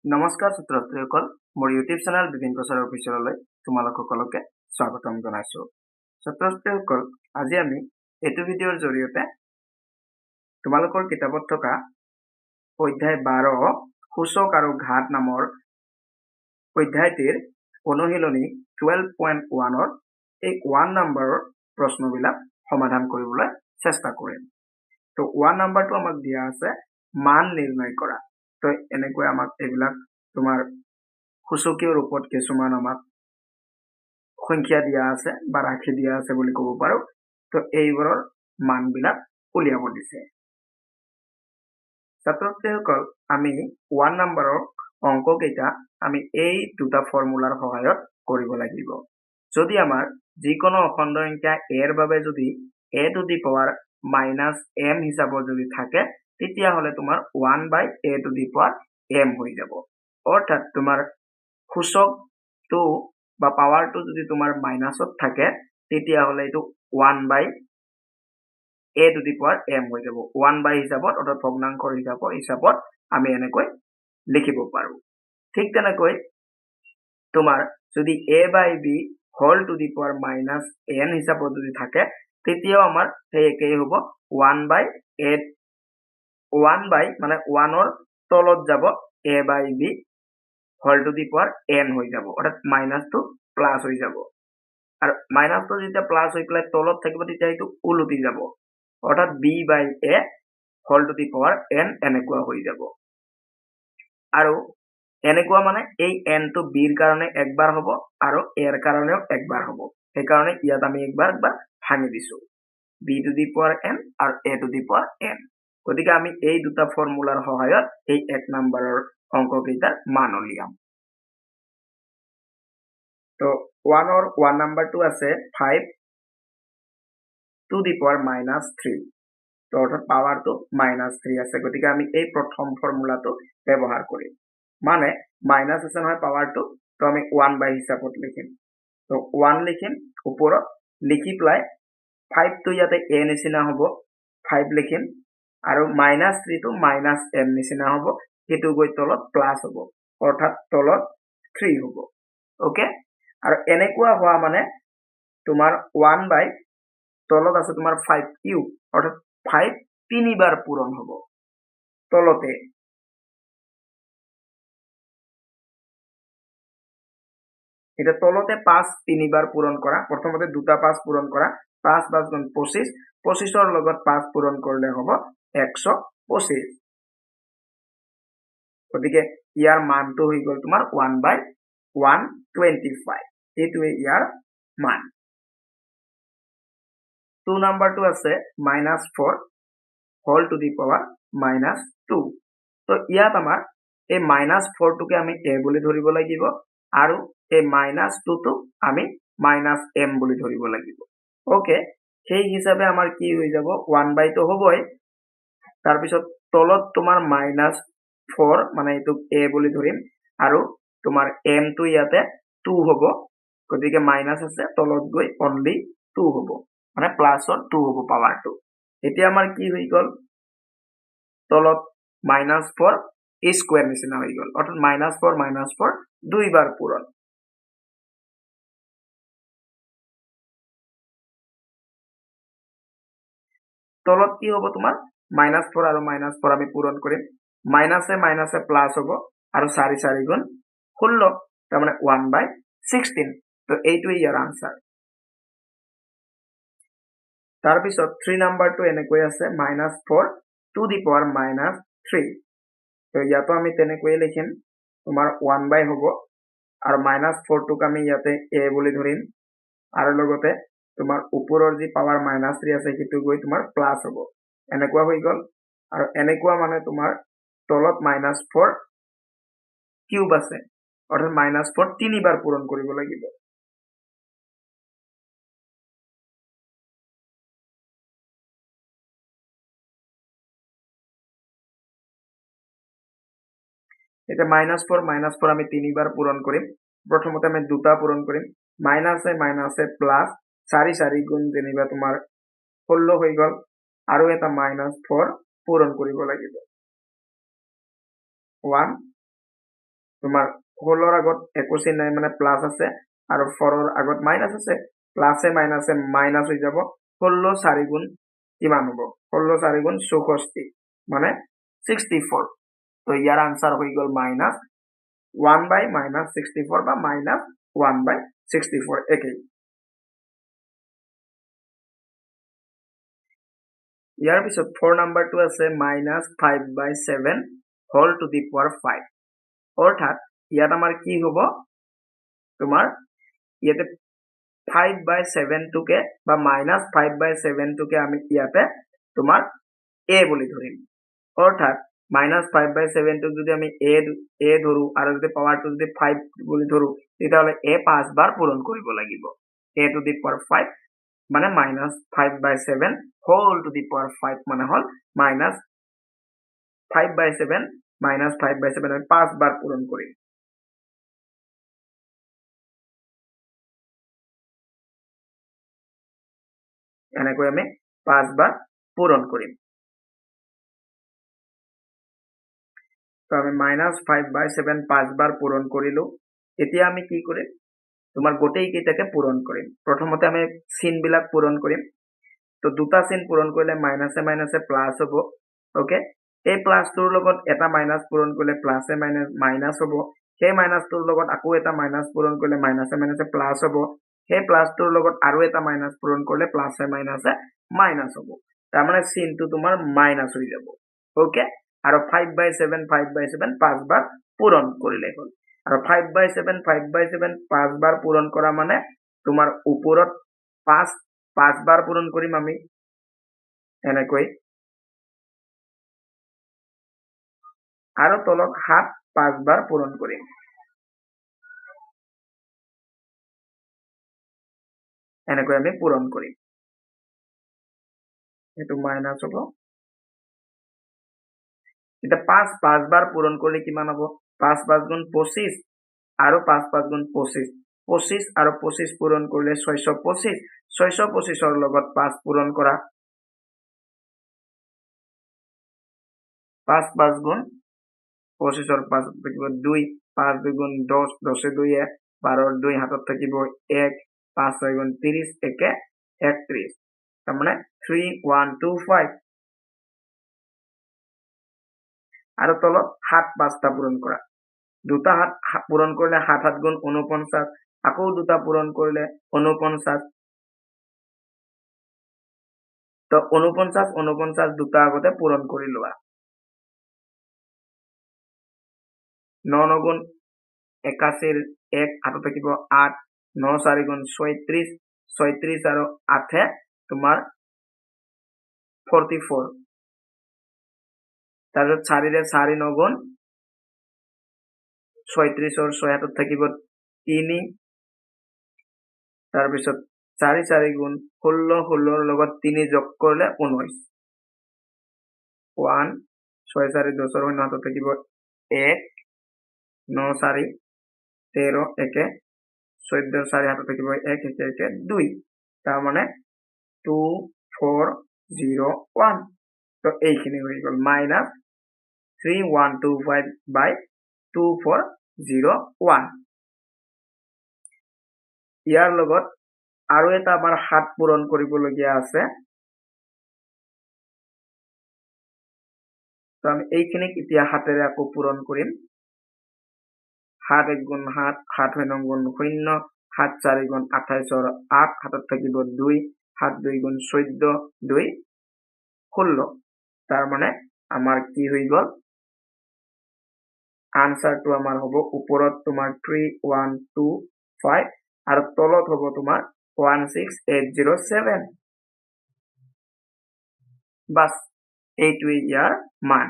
নমস্কাৰ ছাত্ৰ-ছাত্ৰীসকল, মোৰ ইউটিউব চেনেল বিপিন প্ৰচাৰ অফিচিয়েললৈ তোমালোক সকলোকে স্বাগতম জনাইছো। ছাত্ৰ-ছাত্ৰীসকল, আজি আমি এইটো ভিডিঅ'ৰ জৰিয়তে তোমালোকৰ কিতাপত থকা অধ্যায় 12 সূচক আৰু ঘাত নামৰ অধ্যায়টিৰ অনুশীলনী 12.1ৰ এই 1 নম্বৰৰ প্ৰশ্নবিলাক সমাধান কৰিবলৈ চেষ্টা কৰিম। তো 1 নম্বৰটো আমাক দিয়া আছে মান নিৰ্ণয় কৰা। তো এনেকৈ আমাক এইবিলাক তোমাৰ সূচকীয় ৰূপত কিছুমান আমাক সংখ্যা দিয়া আছে বা ৰাশি দিয়া আছে বুলি ক'ব পাৰো। তো এইবোৰৰ মানবিলাক উলিয়াব দিছে। ছাত্ৰ-ছাত্ৰীসকল, আমি 1 নম্বৰৰ অংককেইটা আমি এই দুটা ফৰ্মুলাৰ সহায়ত কৰিব লাগিব। যদি আমাৰ যিকোনো অখণ্ড সংখ্যা এৰ বাবে যদি a two the power -m হিচাপত যদি থাকে, তেতিয়াহ'লে তোমাৰ 1/a two the power m হৈ যাব। অৰ্থাৎ তোমাৰ সূচকটো বা পাৱাৰটো যদি তোমাৰ মাইনাছত থাকে, তেতিয়াহ'লে এইটো 1/a two the power m হৈ যাব। 1 হিচাপত অৰ্থাৎ ভগ্নাংশৰ হিচাপত আমি এনেকৈ লিখিব পাৰো। ঠিক তেনেকৈ তোমাৰ যদি a/b whole to the power -n হিচাপত যদি থাকে, তেতিয়াও আমাৰ সেই একেই হ'ব। 1 মানে 1ৰ তলত যাব a/b whole to the power n হৈ যাব। অৰ্থাৎ মাইনাসটো প্লাস হৈ যাব। আৰু মাইনাসটো যেতিয়া প্লাস হৈ পেলাই তলত থাকিব, তেতিয়া এইটো উলটি যাব। অৰ্থাৎ b/a whole to the power n এনেকুৱা হৈ যাব। আৰু এনেকুৱা মানে এই n টো b ৰ কাৰণে একবাৰ হ'ব আৰু a ৰ কাৰণেও একবাৰ হ'ব। সেইকাৰণে ইয়াত আমি একবাৰ ভাঙি দিছো, b two the power n আৰু a two the power n। গতিকে আমি এই দুটা ফৰ্মুলাৰ সহায়ত এই 1 নম্বৰৰ অংককেইটাৰ মান উলিয়াম। তো 1 নম্বৰটো আছে 5 টু দি পাৱাৰ -3। তো অৰ্থাৎ পাৱাৰটো -3 আছে। গতিকে আমি এই প্ৰথম ফৰ্মুলাটো ব্যৱহাৰ কৰিম। মানে মাইনাস আছে নহয় পাৱাৰটো, তো আমি 1 হিচাপত লিখিম। তো 1 লিখিম ওপৰত, লিখি পেলাই 5 টো ইয়াতে a নিচিনা হ'ব, 5 লিখিম। আৰু -3 টো -m নিচিনা হ'ব, সেইটো গৈ তলত প্লাস হ'ব। অৰ্থাৎ তলত 3 হ'ব। ওকে। আৰু এনেকুৱা হোৱা মানে তোমাৰ 1 তলত আছে তোমাৰ 5 কিউব, অৰ্থাৎ 5 তিনিবাৰ পূৰণ হ'ব তলতে। এটা তলতে 5 তিনিবাৰ পূৰণ কৰা। প্ৰথমতে দুটা 5 পূৰণ কৰা। 5 × 5 = 25। 25ৰ লগত 5 পূৰণ কৰিলে হ'ব 125। গতিকে ইয়াৰ মানটো হৈ গ'ল তোমাৰ 1/125। এইটোৱে ইয়াৰ মান। 2 নম্বৰটো আছে -4 হোল টু দি পাৱাৰ -2। তো ইয়াত আমাৰ এই -4টোকে আমি a বুলি ধৰিব লাগিব আৰু এই -2টো আমি -m বুলি ধৰিব লাগিব। ওকে। সেই হিচাপে আমাৰ কি হৈ যাব, 1/টো হ'বই। তাৰপিছত তলত তোমাৰ -4 মানে এইটোক a বুলি ধৰিম আৰু তোমাৰ m টো ইয়াতে 2 হ'ব। গতিকে মাইনাস আছে, তলত গৈ অনলি 2 হ'ব, মানে প্লাসৰ 2 হ'ব পাৱাৰটো। এতিয়া আমাৰ কি হৈ গ'ল, তলত -4 স্কোয়াৰ নিচিনা হৈ গ'ল। অৰ্থাৎ -4 দুইবাৰ পূৰণ। তলত কি হ'ব তোমাৰ -4 আৰু -4 আমি পূৰণ কৰিম। মাইনাসে প্লাস হ'ব আৰু 4 4 গুণ 16, তাৰমানে 1/16। তো এইটোৱে ইয়াৰ আনসাৰ। তাৰপিছত 3 নম্বৰটো এনেকৈ আছে -4 টু দি পাৱাৰ -3। তো ইয়াতো আমি তেনেকৈয়ে লিখিম, তোমাৰ 1 হ'ব আৰু -4টোক আমি ইয়াতে a বুলি ধৰিম আৰু লগতে তোমাৰ ওপৰৰ যি পাৱাৰ -3 আছে সেইটো গৈ তোমাৰ প্লাস হ'ব। এনেকুৱা হৈ গ'ল। আৰু এনেকুৱা মানে তোমাৰ তলত -4 কিউব আছে, অৰ্থাৎ -4 তিনিবাৰ পূৰণ কৰিব লাগিব। এতিয়া -4 আমি তিনিবাৰ পূৰণ কৰিম। প্ৰথমতে আমি দুটা পূৰণ কৰিম। মাইনাসে প্লাস 4 4 গুণ যেনিবা তোমাৰ 16 হৈ গ'ল আৰু এটা -4 পূৰণ কৰিব লাগিব। 1 তোমাৰ হোলৰ আগত একো চিন নাই মানে প্লাছ আছে আৰু 4 ৰ আগত মাইনাছ আছে প্লাছে মাইনাছে মাইনাছ হৈ যাব 16 4 গুণ কিমান হ'ব 16 4 গুণ 64 মানে 64 তো ইয়াৰ আনসাৰ হৈ গ'ল মাইনাছ 1 by minus 64 বা minus 1 by 64 একেই ইয়াৰ পিছত 4 নাম্বাৰটো আছে minus 5 by 7 whole to the power 5 অৰ্থাৎ ইয়াত আমাৰ কি হ'ব তোমাৰ ইয়াতে 5 by 7 টুকে বা minus 5 by 7 টুকে আমি ইয়াতে তোমাৰ a বুলি ধৰিম অৰ্থাৎ minus 5 by 7 টুক যদি আমি a ধৰো আৰু যদি পাৱাৰটো যদি 5 বুলি ধৰো তেতিয়াহলে a 5 বাৰ পূৰণ কৰিব লাগিব a to the power 5 মানে minus 5 by 7 whole to the power 5 মানে হল minus 5 by 7 minus 5 by 7 আমি 5 বাৰ পূৰণ কৰিম এনেকৈ আমি 5 বাৰ পূৰণ কৰিম তো আমি minus 5 by 7 5 বাৰ পূৰণ কৰিলো এতিয়া আমি কি কৰিম তোমাৰ গোটেই কেইটাকে পূৰণ কৰিম প্ৰথমতে আমি চিন বিলাক পূৰণ কৰিম তো দুটা চিন পূৰণ কৰিলে মাইনাসে মাইনাসে প্লাস হ'ব ওকে এই প্লাসটোৰ লগত এটা মাইনাস পূৰণ কৰিলে প্লাসে মাইনাস হ'ব সেই মাইনাসটোৰ লগত আকৌ এটা মাইনাস পূৰণ কৰিলে মাইনাসে মাইনাসে প্লাস হ'ব সেই প্লাসটোৰ লগত আৰু এটা মাইনাস পূৰণ কৰিলে প্লাসে মাইনাসে মাইনাস হ'ব তাৰ মানে চিনটো তোমাৰ মাইনাস হৈ যাব ওকে আৰু 5 by 7 5 by 7 5 বাৰ পূৰণ কৰিলে হ'ল আৰু 5 by 7 5 by 7 5 বাৰ পূৰণ কৰা মানে তোমাৰ ওপৰত 5 বাৰ পূৰণ কৰিম আমি এনেকৈ আৰু তলত 7 5 বাৰ পূৰণ কৰিম এনেকৈ আমি পূৰণ কৰিম এটো মাইনাস হ'ব এটা 5 বাৰ পূৰণ কৰিলে কিমান হ'ব 5 5 গুণ 25 আৰু 5 5 গুণ 25 25 আৰু 25 পূৰণ কৰিলে 625 625 ৰ লগত 5 পূৰণ কৰা 5 5 গুণ 25 ৰ 5 থাকিব 2 5 2 গুণ 10 10 2 1 12 ৰ 2 হাতত থাকিব 1 5 6 গুণ 30 একে 31 তাৰ মানে 3 1 2 5 আৰু তলত 7 5টা পূৰণ কৰা দুটা 7 পূৰণ কৰিলে 7 7 গুণ 49 আকৌ দুটা পূৰণ কৰিলে 49 তো 49 49 দুটা আগতে পূৰণ কৰি লোৱা 9 9 গুণ 81 1 হাতত থাকিব 8 9 4 গুণ 36 36 আৰু 8 তোমাৰ 44 তাৰপিছত 4 ৰে 4 9 গুণ 36 ৰ 6 হাতত থাকিব 3 তাৰপিছত 4 4 গুণ 16 16 ৰ লগত 3 যোগ কৰিলে 19 1 6 4 10 ৰ হাতত থাকিব 1 9 4 13 একে 14 4 হাতত থাকিব 1 একে একে 2 তাৰ মানে 2 4 0 1 তো এইখিনি হৈ গ'ল মাইনাস 3125 by 2401 ইয়াৰ লগত আৰু এটা আমাৰ 7 পূৰণ কৰিবলগীয়া আছে তো আমি এইখিনিক এতিয়া 7 ৰে আকৌ পূৰণ কৰিম 7 1 গুণ 7 7 9 গুণ 0 7 4 গুণ 28 ৰ 8 হাতত থাকিব 2 7 2 গুণ 14 2 16 তাৰ মানে আমাৰ কি হৈ গ'ল আনসাৰটো আমাৰ হ'ব ওপৰত তোমাৰ 3125 আৰু তলত হ'ব তোমাৰ 16807 বাস এইটোৱে ইয়াৰ মান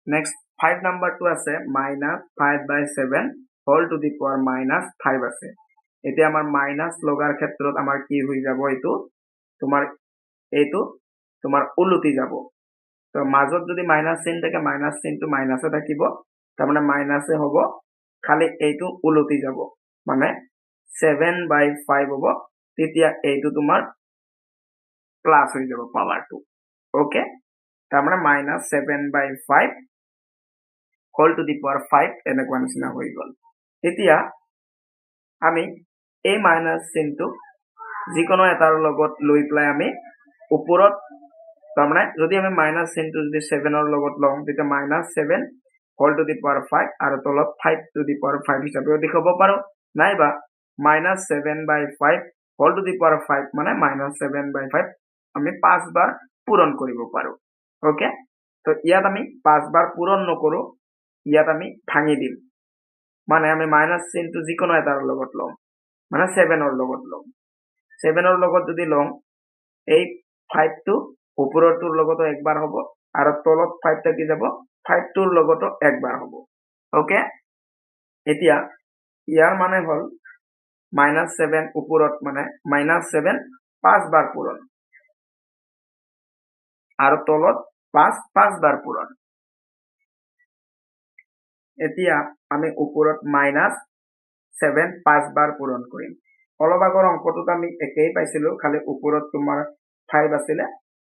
নেক্সট 5 নাম্বাৰটো আছে minus 5 by 7 whole to the power minus 5 আছে এতিয়া আমাৰ মাইনাস লগাৰ ক্ষেত্ৰত আমাৰ কি হৈ যাব এইটো তোমাৰ উলটি যাব তো মাজত যদি মাইনাস চিন থাকে মাইনাস চিনটো মাইনাসে থাকিব তাৰ মানে মাইনাসে হ'ব খালি এইটো উলটি যাব মানে 7 by 5 হ'ব তেতিয়া এইটো তোমাৰ প্লাস হৈ যাব পাৱাৰটো ওকে তাৰ মানে -7/5 হোল টু দি পাৱাৰ 5 এনেকুৱা নিচিনা হৈ গ'ল। এতিয়া আমি এই মাইনাছ চিনটো যিকোনো এটাৰ লগত লৈ পেলাই আমি ওপৰত তাৰমানে যদি আমি মাইনাছ চিনটো যদি 7ৰ লগত লওঁ তেতিয়া -7 হোল টু দি পাৱাৰ 5 আৰু তলত 5 টু দি পাৱাৰ 5 হিচাপেও দেখাব পাৰো, নাইবা -7/5 হোল টু দি পাৱাৰ 5 মানে -7/5 আমি 5 বাৰ পূৰণ কৰিব পাৰো। ওকে, তো ইয়াত আমি 5 বাৰ পূৰণ নকৰো, ইয়াত আমি ভাঙি দিম, মানে আমি মাইনাছ চিনটো যিকোনো এটাৰ লগত লওঁ, মানে 7ৰ লগত লওঁ। 7ৰ লগত যদি লওঁ এই 5টো ওপৰৰটোৰ লগতো একবাৰ হ'ব আৰু তলত 5 থাকি যাব, 5টোৰ লগতো একবাৰ হ'ব। ওকে, এতিয়া ইয়াৰ মানে হ'ল -7 ওপৰত মানে -7 5 বাৰ পূৰণ আৰু তলত 5 বাৰ পূৰণ। এতিয়া আমি ওপৰত -7 5 বাৰ পূৰণ কৰিম। অলপ আগৰ অংকটোত আমি একেই পাইছিলো, খালি ওপৰত তোমাৰ 5 আছিলে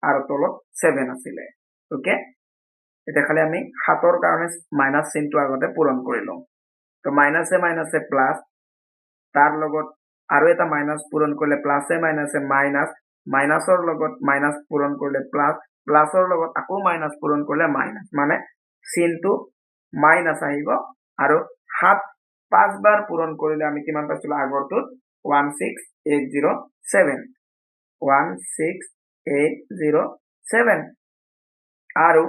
আৰু তলত 7 আছিলে। ওকে, এতিয়া খালি আমি 7ৰ কাৰণে মাইনাছ চিনটো আগতে পূৰণ কৰি লওঁ। তো মাইনাছে মাইনাছে প্লাছ, তাৰ লগত আৰু এটা মাইনাছ পূৰণ কৰিলে প্লাছে মাইনাছে মাইনাছ, মাইনাছৰ লগত মাইনাছ পূৰণ কৰিলে প্লাছ, প্লাছৰ লগত আকৌ মাইনাছ পূৰণ কৰিলে মাইনাছ, মানে চিনটো মাইনাছ আহিব। আৰু 7 5 বাৰ পূৰণ কৰিলে আমি কিমান পাইছিলো আগৰটোত 16807 আৰু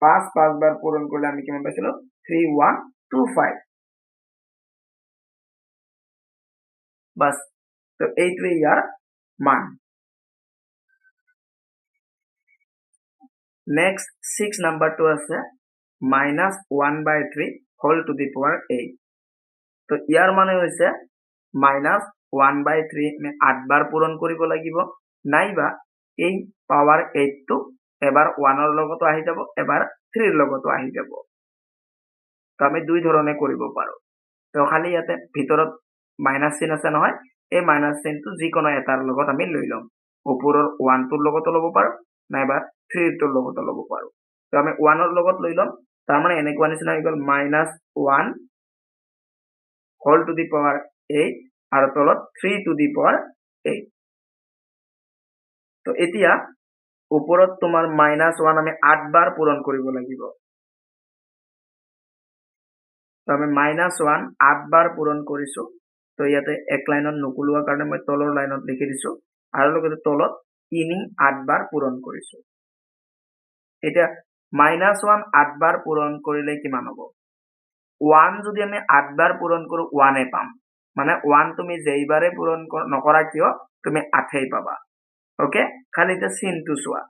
5 বাৰ পূৰণ কৰিলে আমি কিমান পাইছিলো 3125। বাস, তো এইটোৱে ইয়াৰ মান। নেক্সট 6 নাম্বাৰটো আছে -1/3 হোল টু দি পাৱাৰ 8। তো ইয়াৰ মানে হৈছে -1/3 আমি 8 বাৰ পূৰণ কৰিব লাগিব, নাইবা এই পাৱাৰ 8টো এবাৰ 1ৰ লগতো আহি যাব, এবাৰ 3ৰ লগতো আহি যাব। তো আমি দুই ধৰণে কৰিব পাৰো। তো খালি ইয়াতে ভিতৰত মাইনাছ চিন আছে নহয়, এই মাইনাছ চিনটো যিকোনো এটাৰ লগত আমি লৈ ল'ম। ওপৰৰ 1টোৰ লগতো ল'ব পাৰো, নাইবা 3টোৰ লগতো ল'ব পাৰো। তো আমি 1ৰ লগত লৈ ল'ম, তাৰমানে এনেকুৱা নিচিনা হৈ গ'ল -1 হোল টু দি পাৱাৰ 8 আৰু তলত 3 টু দি পাৱাৰ 8। তো এতিয়া ওপৰত তোমাৰ -1 আমি 8 বাৰ পূৰণ কৰিব লাগিব। তো আমি -1 8 বাৰ পূৰণ কৰিছো। তো ইয়াতে এক লাইনত নকলোৱাৰ কাৰণে মই তলৰ লাইনত লিখি দিছো, আৰু লগতে তলত 3 8 বাৰ পূৰণ কৰিছো। এতিয়া -1 8 বাৰ পূৰণ কৰিলে কিমান হ'ব? 1 যদি আমি 8 বাৰ পূৰণ কৰো 1 পাম, মানে 1 তুমি যেইবাৰে পূৰণ নকৰা কিয় তুমি 8 পাবা। ওকে, খালি এতিয়া চিনটো চোৱা।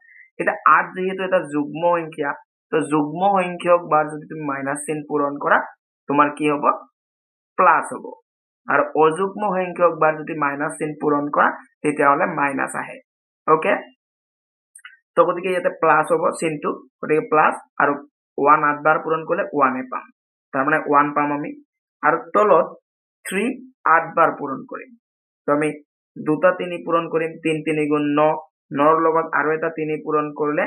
এতিয়া 8 যেহেতু এটা যুগ্ম সংখ্যা, তো যুগ্ম সংখ্যক বাৰ যদি তুমি মাইনাছ চিন পূৰণ কৰা তোমাৰ কি হ'ব? প্লাছ হ'ব। আৰু অযুগ্ম সংখ্যক বাৰ যদি মাইনাছ চিন পূৰণ কৰা তেতিয়াহ'লে মাইনাছ আহে। ওকে, তো গতিকে ইয়াতে প্লাছ হ'ব চিনটো, গতিকে প্লাছ, আৰু 1 8 বাৰ পূৰণ কৰিলে 1 পাম, তাৰমানে 1 পাম আমি। আৰু তলত 3 8 বাৰ পূৰণ কৰিম, তো আমি দুটা 3 পূৰণ কৰিম, 3 3 গুণ 9, 9ৰ লগত আৰু এটা 3 পূৰণ কৰিলে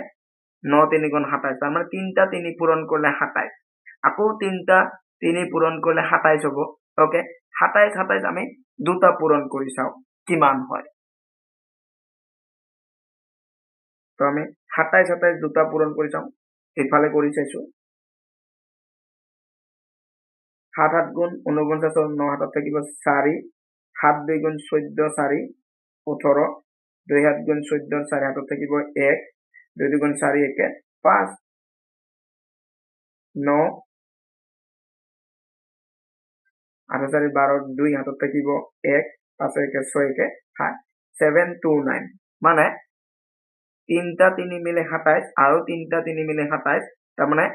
9 3 গুণ 27, তাৰমানে 3টা 3 পূৰণ কৰিলে 27, আকৌ 3টা 3 পূৰণ কৰিলে 27 হ'ব। ওকে, 27 27 আমি দুটা পূৰণ কৰি চাওঁ কিমান হয়। তো আমি 27 27 দুটা পূৰণ কৰি চাওঁ, এইফালে কৰি চাইছো। 7 7 গুণ 49, 9 হাতত থাকিব 4, 7 2 গুণ 14 4 18, 2 7 গুণ 14 4 হাতত থাকিব 1, 2 2 গুণ 4 1 5, 9 8 4 12, 2 হাতত থাকিব 1, 5 1 6 1 7, 7 2 9, মানে 3টা 3 মিলে 27 আৰু 3টা 3 মিলে 27, তাৰমানে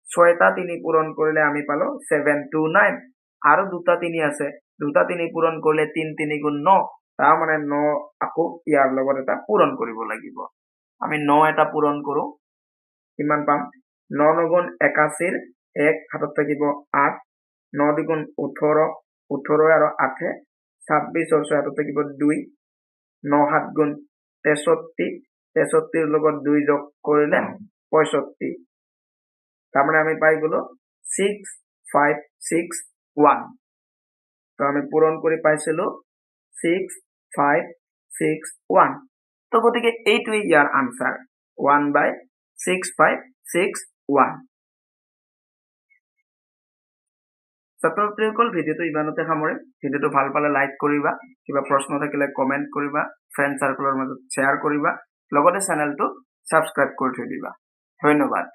6টা 3 পূৰণ কৰিলে আমি পালো 729, আৰু দুটা 3 আছে, দুটা 3 পূৰণ কৰিলে 3 3 গুণ 9, তাৰমানে 9 আকৌ ইয়াৰ লগত এটা পূৰণ কৰিব লাগিব। আমি 9 এটা পূৰণ কৰো, কিমান পাম? 9 9 গুণ 81, 1 হাতত থাকিব 8, 9 2 গুণ 18, 18 আৰু 8 26, 6 হাতত থাকিব 2, 9 7 গুণ 63, 63 লগত 2 যোগ কৰিলে 65 তার মানে আমি পাই গেল 6561 তো আমি পূরণ করে পাইছিল 6561 তো গতিকে এইটোই ইয়ার আনসার 1/6561 ছাত্ৰসকল ভিডিঅ'টো ইমানতে সামৰিম ভিডিঅ'টো ভাল পালে লাইক কৰিবা কিবা প্ৰশ্ন থাকিলে কমেন্ট কৰিবা ফ্ৰেণ্ড সাৰ্কেলৰ মাজত শ্বেয়াৰ কৰিবা লগতে চেনেলটো সাবস্ক্ৰাইব কৰি থৈ দিবা ধন্যবাদ